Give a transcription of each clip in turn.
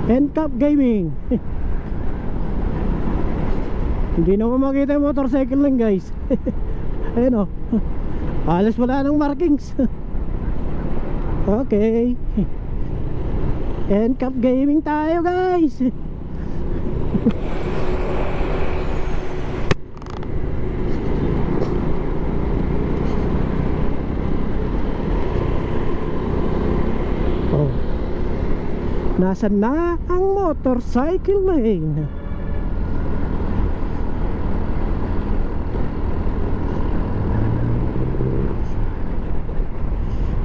NCAP Gaming. Hindi naman makita yung motorcycle lang guys. Ayun o, halos wala ng markings. Okay, NCAP Gaming tayo guys. Oh, nasaan na ang motorcycle lane?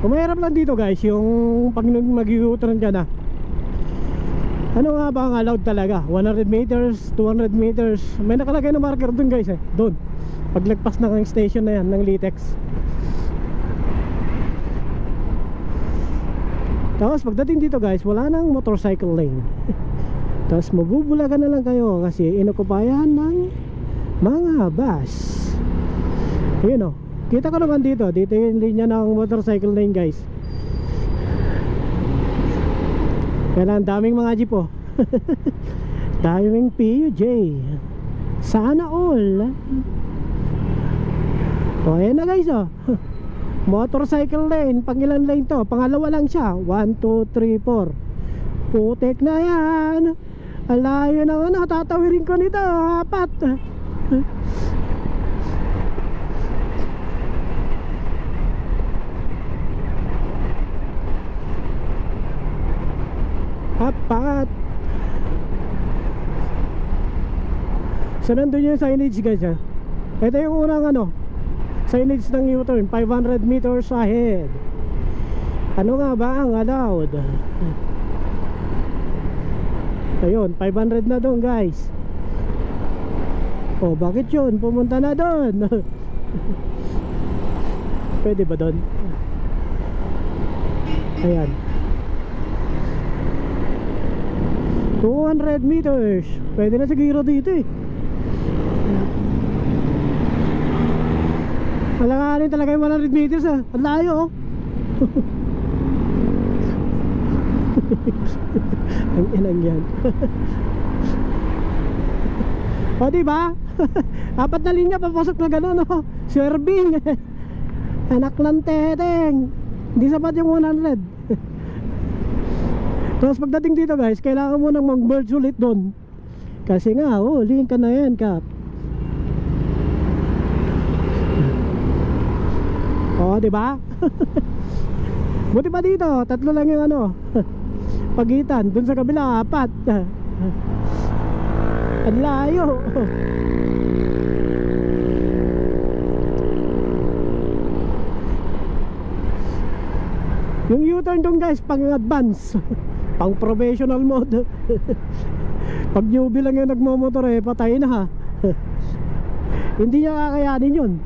Mahirap lang dito guys yung pag mag-u-turn ka na. Ano nga ba ang allowed talaga? 100 meters, 200 meters. May nakalagay na marker dun guys doon. Paglagpas ng station na yan ng Litex. Tapos pagdating dito guys, wala nang motorcycle lane. Tapos mabubulagan na lang kayo kasi inokupayan ng mga bus. Ayun o, kita ko naman dito yung linya ng motorcycle lane guys. Kaya ang daming mga jeep oh. Daming PUJ. Sana all. O ayan na guys oh. Motorcycle lane, pang ilan lane to? Pangalawa lang siya. 1, 2, 3, 4. Putek na yan. Alayo na ano, tatawirin ko nito. 4. Apat. So nandun yung signage guys ha. Ito yung unang ano, signage ng U-turn, 500 meters ahead. Ano nga ba ang allowed? Ayun, 500 na doon guys. Oh, bakit yun? Pumunta na doon. Pwede ba doon? Ayan, 200 meters. Pwede na siguro dito eh. Alanganin talaga yung 100 meters ah. Ang layo oh. Ang inang yan. O diba? Apat na linya papasok na gano'n oh. Swerving. Anak ng teteng. Hindi sapat yung 100. Tapos pagdating dito guys, kailangan mo nang mag-merge ulit doon. Kasi nga, oh, link ka na yan, Kap. Oh, diba? Buti pa dito, 3 lang yung ano, pagitan. Doon sa kabila, 4. Ang layo. Yung U-turn doon guys, pang-advance. Pang professional mode. Pag newbie lang yung nagmomotor eh, patay na ha. Hindi niya kakayanin yun.